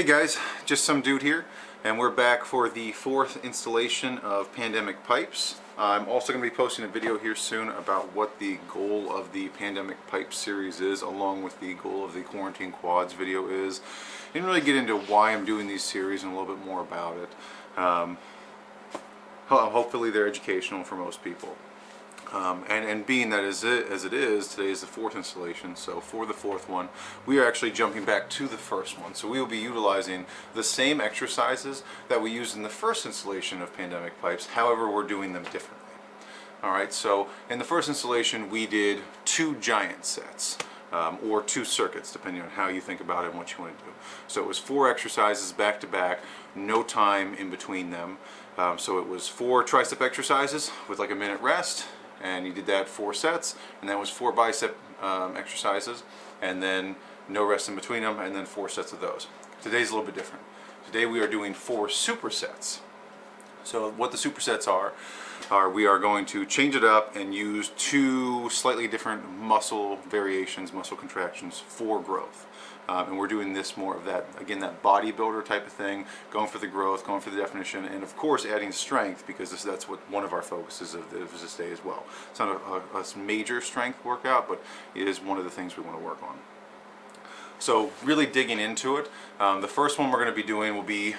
guys, just some dude here, and we're back for the 4th installation of Pandemic Pipes. I'm also going to be posting a video here soon about what the goal of the Pandemic Pipes series is, along with the goal of the Quarantine Quads video is. And really get into why I'm doing these series and a little bit more about it. Hopefully they're educational for most people. And being that as it is, today is the 4th installation, so for the 4th one, we are actually jumping back to the first one. So we will be utilizing the same exercises that we used in the first installation of Pandemic Pipes, however we're doing them differently. Alright, so in the first installation we did 2 giant sets, or 2 circuits, depending on how you think about it and what you want to do. So it was 4 exercises back to back, no time in between them. So it was 4 tricep exercises with like a minute rest, and you did that 4 sets, and that was 4 bicep exercises, and then no rest in between them, and then 4 sets of those. Today's a little bit different. Today we are doing 4 supersets. So what the supersets are we are going to change it up and use 2 slightly different muscle variations, muscle contractions for growth. And we're doing this more of that, again, that bodybuilder type of thing, going for the growth, going for the definition, and of course adding strength, because that's what one of our focuses of this day as well. It's not a major strength workout, but it is one of the things we want to work on. So really digging into it, the first one we're going to be doing will be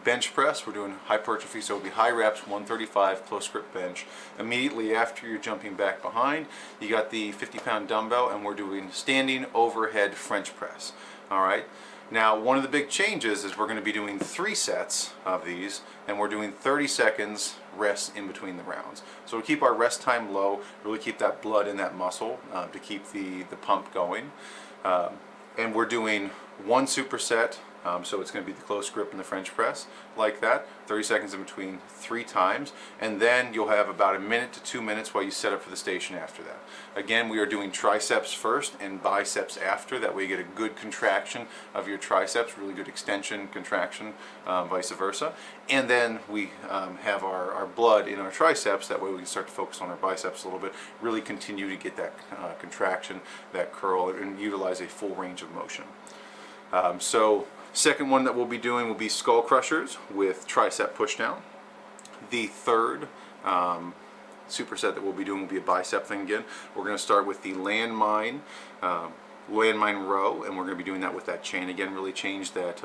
bench press. We're doing hypertrophy, so it'll be high reps, 135 close grip bench. Immediately after you're jumping back behind, you got the 50-pound dumbbell, and we're doing standing overhead French press. Alright, now one of the big changes is we're going to be doing 3 sets of these, and we're doing 30 seconds rest in between the rounds. So we keep our rest time low, really keep that blood in that muscle to keep the pump going. And we're doing 1 superset, so it's going to be the close grip and the French press, like that, 30 seconds in between 3 times, and then you'll have about 1 minute to 2 minutes while you set up for the station after that. Again, we are doing triceps first and biceps after, that way you get a good contraction of your triceps, really good extension, contraction, vice versa. And then we have our blood in our triceps, that way we can start to focus on our biceps a little bit, really continue to get that contraction, that curl, and utilize a full range of motion. So second one that we'll be doing will be skull crushers with tricep pushdown. The third superset that we'll be doing will be a bicep thing again. We're going to start with the landmine row, and we're going to be doing that with that chain again, really change that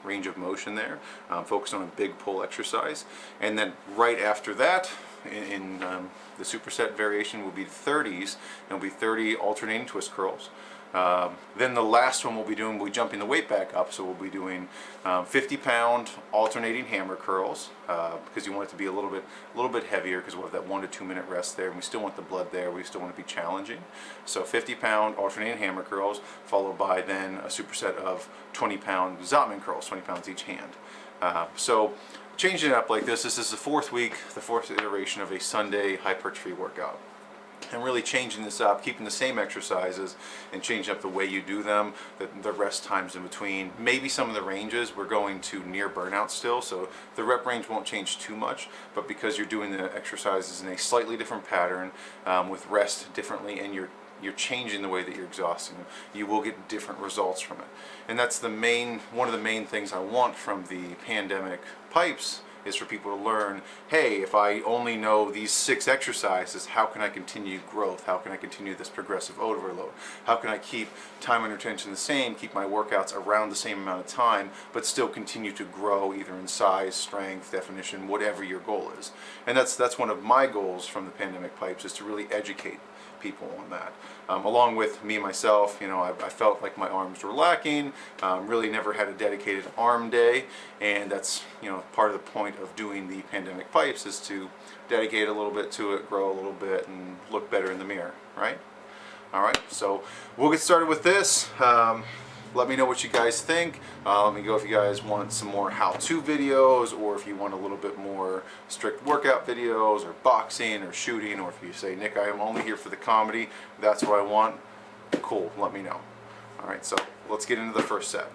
range of motion there, focus on a big pull exercise. And then right after that, in the superset variation will be 30s, and it'll be 30 alternating twist curls. Then the last one we'll be jumping the weight back up, so we'll be doing 50-pound alternating hammer curls, because you want it to be a little bit heavier, because we'll have that 1 to 2 minute rest there, and we still want the blood there, we still want to be challenging. So 50-pound alternating hammer curls, followed by then a superset of 20-pound zottman curls, 20 pounds each hand. So changing it up like this is the 4th week, the 4th iteration of a Sunday hypertrophy workout. And really changing this up, keeping the same exercises and changing up the way you do them, the rest times in between. Maybe some of the ranges we're going to near burnout still, so the rep range won't change too much, but because you're doing the exercises in a slightly different pattern, with rest differently, and you're changing the way that you're exhausting them, you will get different results from it. And that's one of the main things I want from the Pandemic Pipes, is for people to learn, hey, if I only know these 6 exercises, how can I continue growth? How can I continue this progressive overload? How can I keep time under tension the same, keep my workouts around the same amount of time, but still continue to grow either in size, strength, definition, whatever your goal is. And that's one of my goals from the Pandemic Pipes, is to really educate people on that. Along with me myself, I felt like my arms were lacking, really never had a dedicated arm day, and that's part of the point of doing the Pandemic Pipes, is to dedicate a little bit to it, grow a little bit, and look better in the mirror, right? Alright, so we'll get started with this. Let me know what you guys think. Let me know if you guys want some more how-to videos, or if you want a little bit more strict workout videos, or boxing, or shooting, or if you say, Nick, I am only here for the comedy, that's what I want, cool, let me know. Alright, so let's get into the first set.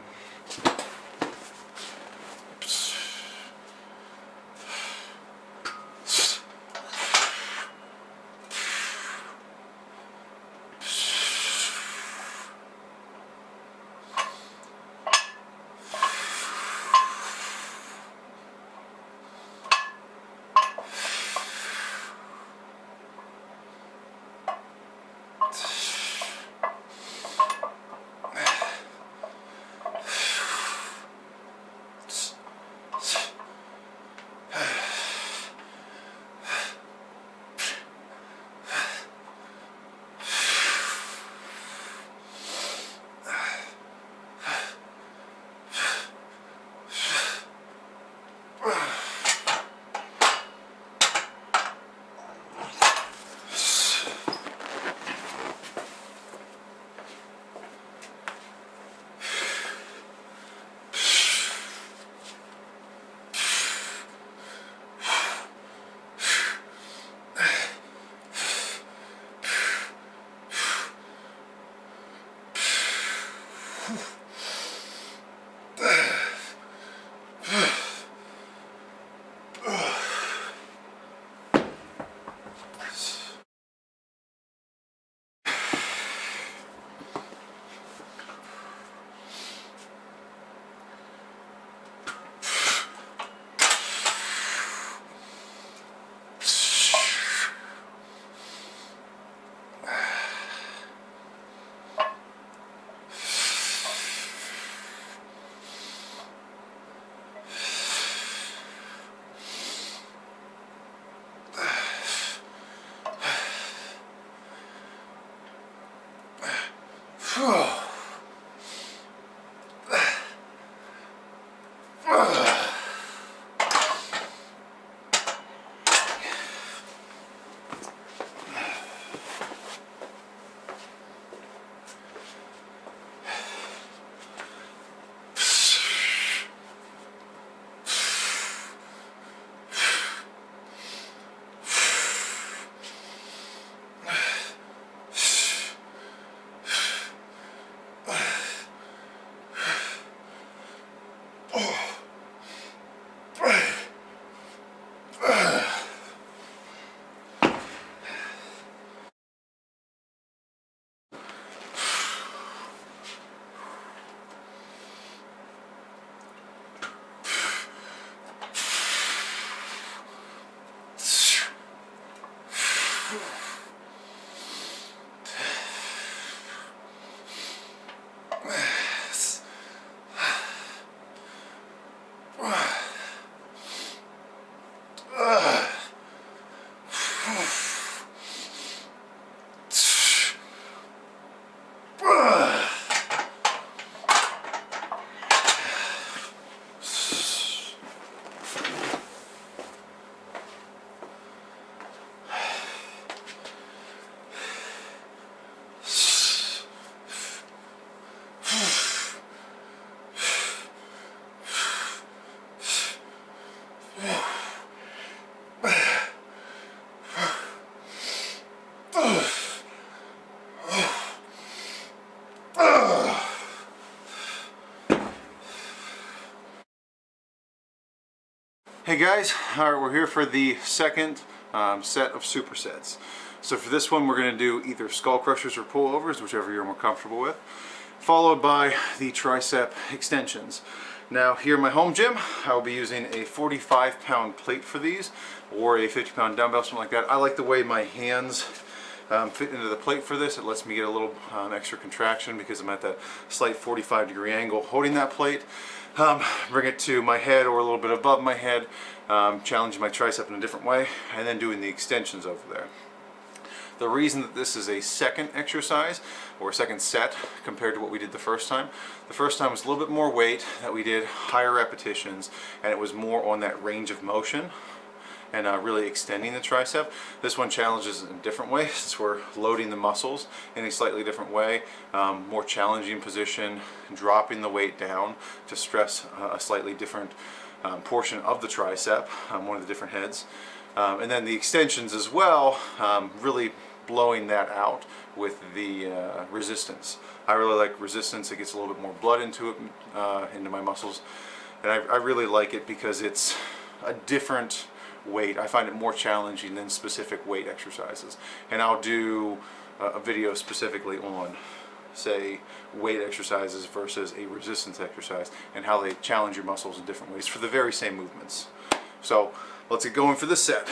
Hey guys, all right, we're here for the second set of supersets. So for this one, we're going to do either skull crushers or pullovers, whichever you're more comfortable with, followed by the tricep extensions. Now here in my home gym, I will be using a 45-pound plate for these, or a 50-pound dumbbell, something like that. I like the way my hands fit into the plate for this. It lets me get a little extra contraction because I'm at that slight 45-degree angle holding that plate. Bring it to my head or a little bit above my head, challenging my tricep in a different way, and then doing the extensions over there. The reason that this is a second exercise or second set compared to what we did the first time was a little bit more weight that we did, higher repetitions, and it was more on that range of motion and really extending the tricep. This one challenges in a different way since we're loading the muscles in a slightly different way, more challenging position, dropping the weight down to stress a slightly different portion of the tricep, one of the different heads. And then the extensions as well, really blowing that out with the resistance. I really like resistance. It gets a little bit more blood into it, into my muscles, and I really like it because it's a different weight. I find it more challenging than specific weight exercises, and I'll do a video specifically on, say, weight exercises versus a resistance exercise and how they challenge your muscles in different ways for the very same movements. So let's get going for this set.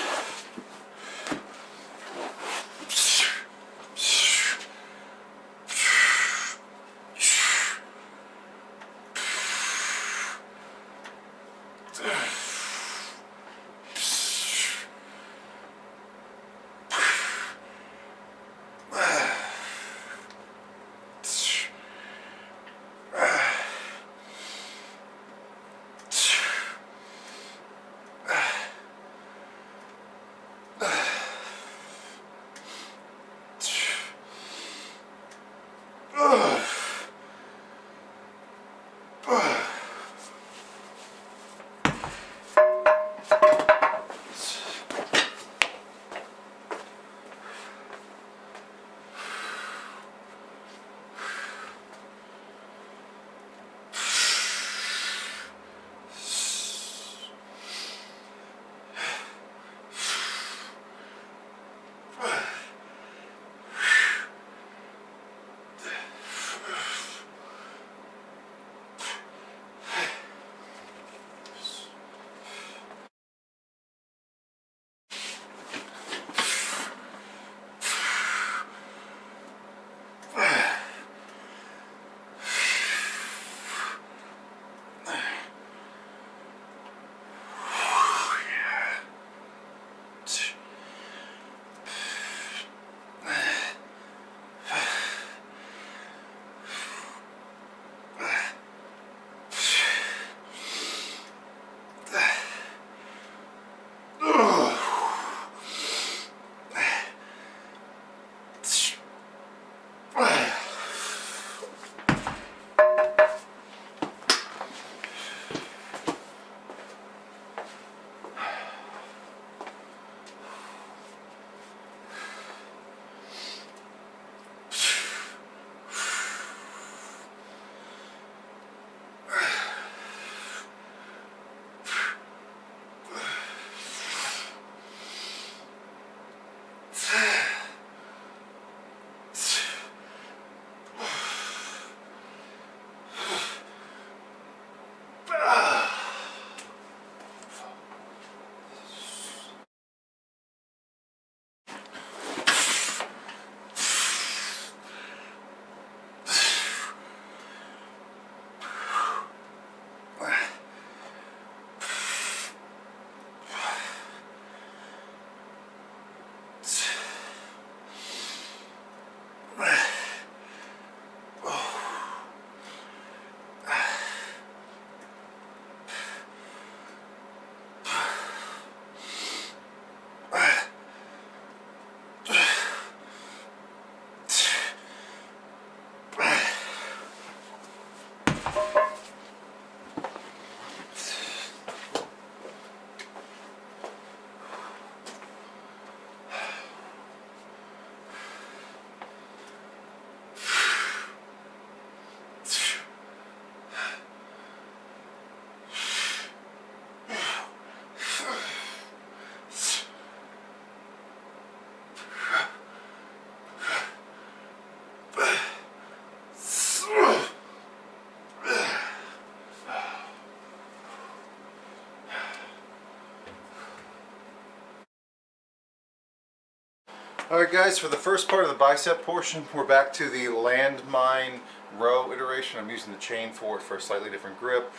Alright guys, for the first part of the bicep portion, we're back to the Landmine row iteration. I'm using the chain for it for a slightly different grip.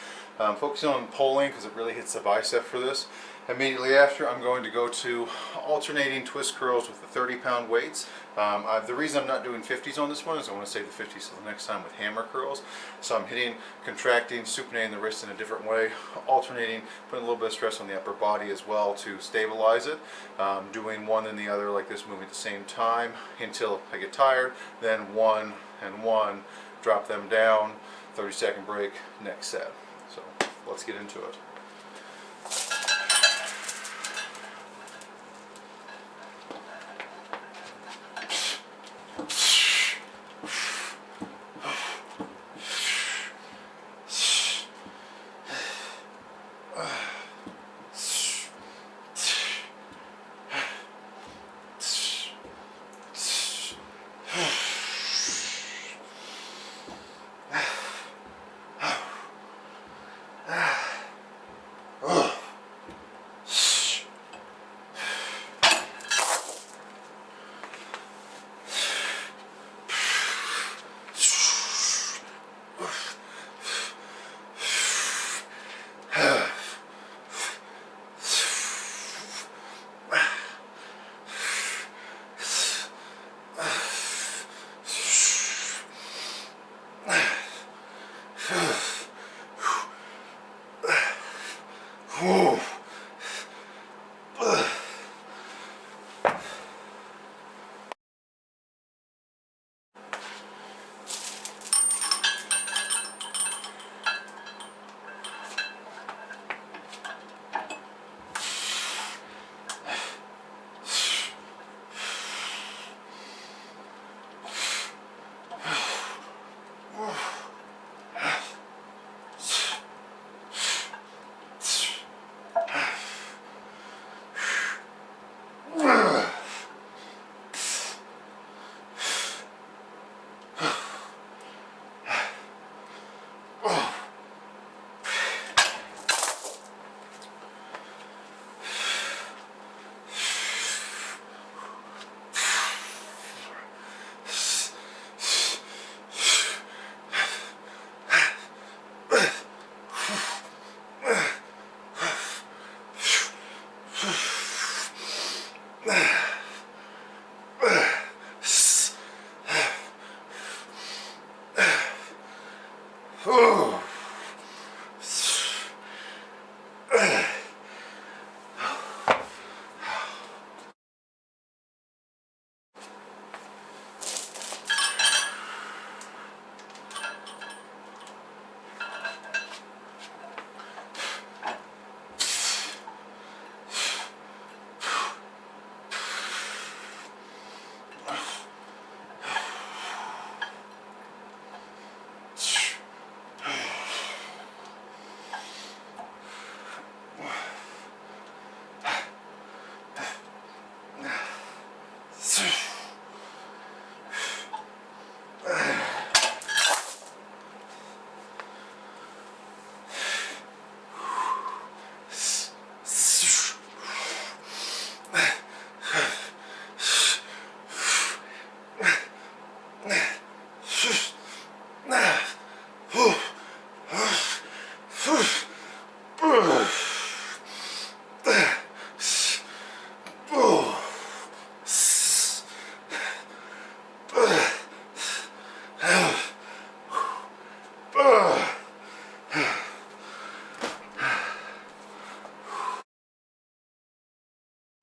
Focusing on pulling because it really hits the bicep for this. Immediately after, I'm going to go to alternating twist curls with the 30-pound weights. The reason I'm not doing 50s on this one is I want to save the 50s for the next time with hammer curls. So I'm hitting, contracting, supinating the wrist in a different way, alternating, putting a little bit of stress on the upper body as well to stabilize it. Doing one and the other like this, moving at the same time until I get tired. Then one and one, drop them down, 30-second break, next set. So let's get into it.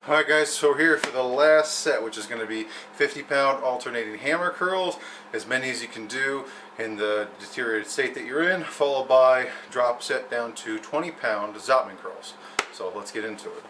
Alright guys, so here for the last set, which is going to be 50-pound alternating hammer curls, as many as you can do in the deteriorated state that you're in, followed by drop set down to 20-pound zottman curls. So let's get into it.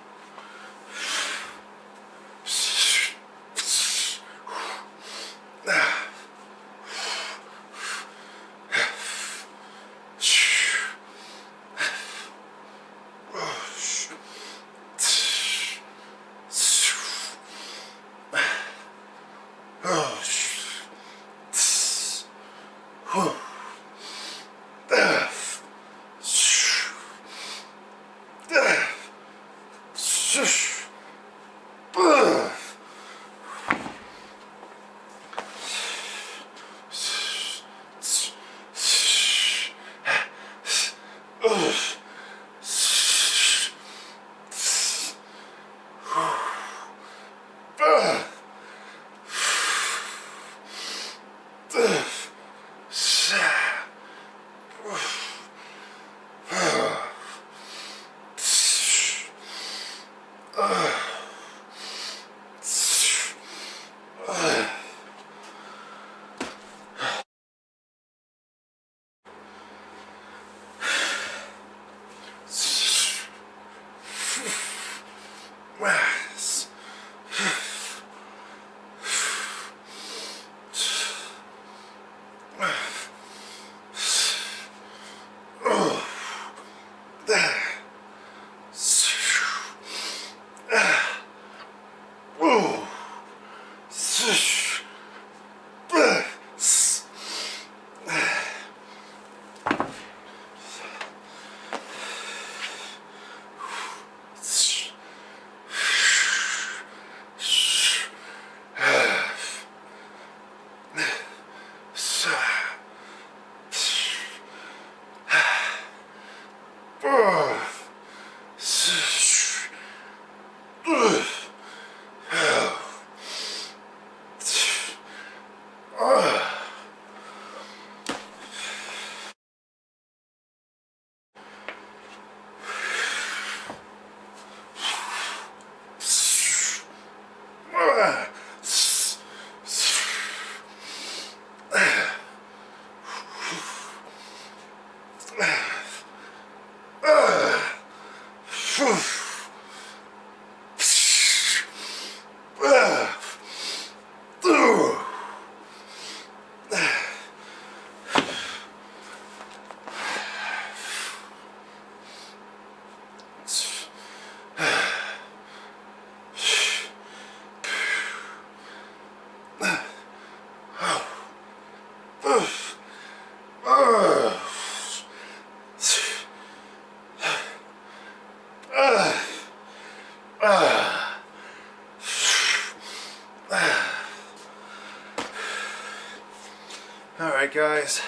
Alright guys,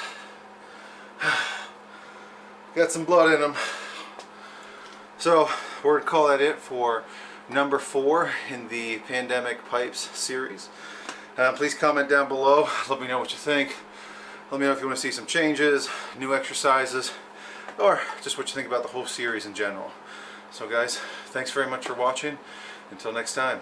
got some blood in them. So we're going to call that it for number 4 in the Pandemic Pipes series. Please comment down below, let me know what you think. Let me know if you want to see some changes, new exercises, or just what you think about the whole series in general. So guys, thanks very much for watching. Until next time.